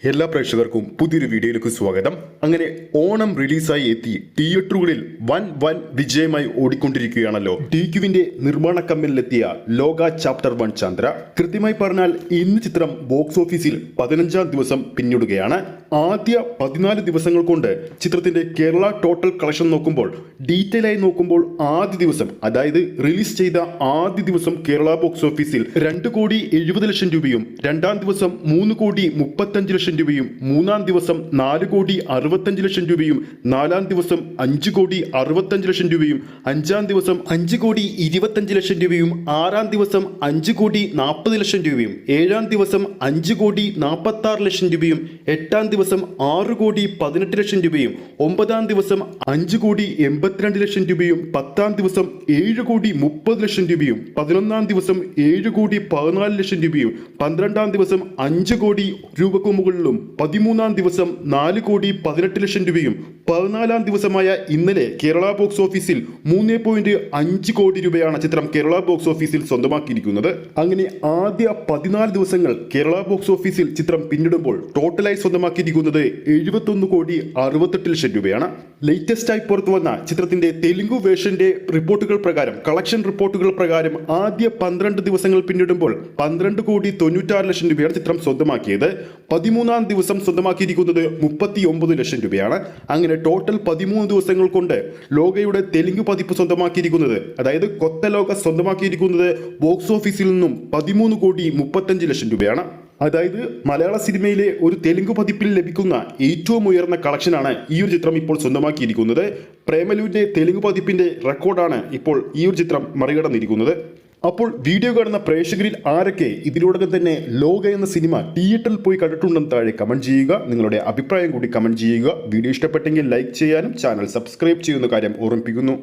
എല്ലാ പ്രേക്ഷകർക്കും പുതിയൊരു വീഡിയോയിലേക്ക് സ്വാഗതം. അങ്ങനെ ഓണം റിലീസായി എത്തി തിയേറ്ററുകളിൽ വൻ വിജയമായി ഓടിക്കൊണ്ടിരിക്കുകയാണല്ലോ ടിക്യുവിന്റെ നിർമ്മാണ കമ്പനിയിലെത്തിയ ലോക ചാപ്റ്റർ 1 ചന്ദ്ര. കൃത്യമായി പറഞ്ഞാൽ ഇന്ന് ചിത്രം ബോക്സ് ഓഫീസിൽ 15-ാം ദിവസം പിന്നിടുകയാണ്. ആദ്യ 14 ദിവസങ്ങൾ കൊണ്ട് ചിത്രത്തിന്റെ കേരള ടോട്ടൽ കളക്ഷൻ നോക്കുമ്പോൾ, ഡീറ്റെയിൽ ആയി നോക്കുമ്പോൾ ആദ്യ ദിവസം, അതായത് റിലീസ് ചെയ്ത ആദ്യ ദിവസം കേരള ബോക്സ് ഓഫീസിൽ 2,70,00,000 രൂപയും, രണ്ടാം ദിവസം 3,35,00,000 രൂപയും, മൂന്നാം ദിവസം 4,65,00,000 രൂപയും, നാലാം ദിവസം 5,65,00,000 രൂപയും, അഞ്ചാം ദിവസം 5,25,00,000 രൂപയും, ആറാം ദിവസം 5,40,00,000 രൂപയും, ഏഴാം ദിവസം 5,46,00,000 രൂപയും, എട്ടാം ദിവസം 6,18,00,000 രൂപയും, ഒമ്പതാം ദിവസം 5,82,00,000 രൂപയും, പത്താം ദിവസം 7,30,00,000 രൂപയും, 11-ാം ദിവസം 7,14,00,000 രൂപയും, 12-ാം ദിവസം 5 കോടി രൂപക്ക് മുകളിലും, 13-ാം ദിവസം 4,18,00,000 രൂപയും, 14-ാം ദിവസമായ ഇന്നലെ കേരള ബോക്സ് ഓഫീസിൽ 3.5 കോടി രൂപയാണ് ചിത്രം കേരള ബോക്സ് ഓഫീസിൽ സ്വന്തമാക്കിയിരിക്കുന്നത്. അങ്ങനെ ആദ്യ 14 ദിവസങ്ങൾ കേരള ബോക്സ് ഓഫീസിൽ ചിത്രം പിന്നിടുമ്പോൾ ടോട്ടലായി സ്വന്തമാക്കിയിരിക്കുന്നത് 71,68,00,000 രൂപയാണ്. ലേറ്റസ്റ്റ് ആയി പുറത്തു വന്ന ചിത്രത്തിന്റെ തെലുങ്ക് വേർഷന്റെ റിപ്പോർട്ടുകൾ പ്രകാരം, കളക്ഷൻ റിപ്പോർട്ടുകൾ പ്രകാരം ആദ്യ 12 ദിവസങ്ങൾ പിന്നിടുമ്പോൾ 12,96,00,000 രൂപയാണ് ചിത്രം സ്വന്തമാക്കിയത്. 13-ാം ദിവസം സ്വന്തമാക്കിയിരിക്കുന്നത് 39,00,000 രൂപയാണ്. അങ്ങനെ ടോട്ടൽ 13 ദിവസങ്ങൾ കൊണ്ട് ലോകയുടെ തെലുങ്ക് പതിപ്പ് സ്വന്തമാക്കിയിരിക്കുന്നത്, അതായത് കൊത്ത ലോക സ്വന്തമാക്കിയിരിക്കുന്നത് ബോക്സ് ഓഫീസിൽ നിന്നും 13,35,00,000 രൂപയാണ്. അതായത് മലയാള സിനിമയിലെ ഒരു തെലുങ്ക് പതിപ്പിൽ ലഭിക്കുന്ന ഏറ്റവും ഉയർന്ന കളക്ഷനാണ് ഈ ഒരു ചിത്രം ഇപ്പോൾ സ്വന്തമാക്കിയിരിക്കുന്നത്. പ്രേമലുവിന്റെ തെലുങ്ക് പതിപ്പിന്റെ റെക്കോർഡാണ് ഇപ്പോൾ ഈ ഒരു ചിത്രം മറികടന്നിരിക്കുന്നത്. അപ്പോൾ വീഡിയോ കാണുന്ന പ്രേക്ഷകരിൽ ആരൊക്കെ ഇതിനോടകം തന്നെ ലോക എന്ന സിനിമ തിയേറ്ററിൽ പോയി കണ്ടിട്ടുണ്ടെന്ന് താഴെ കമന്റ് ചെയ്യുക. നിങ്ങളുടെ അഭിപ്രായം കൂടി കമന്റ് ചെയ്യുക. വീഡിയോ ഇഷ്ടപ്പെട്ടെങ്കിൽ ലൈക്ക് ചെയ്യാനും ചാനൽ സബ്സ്ക്രൈബ് ചെയ്യുന്ന കാര്യം ഓർമ്മിപ്പിക്കുന്നു.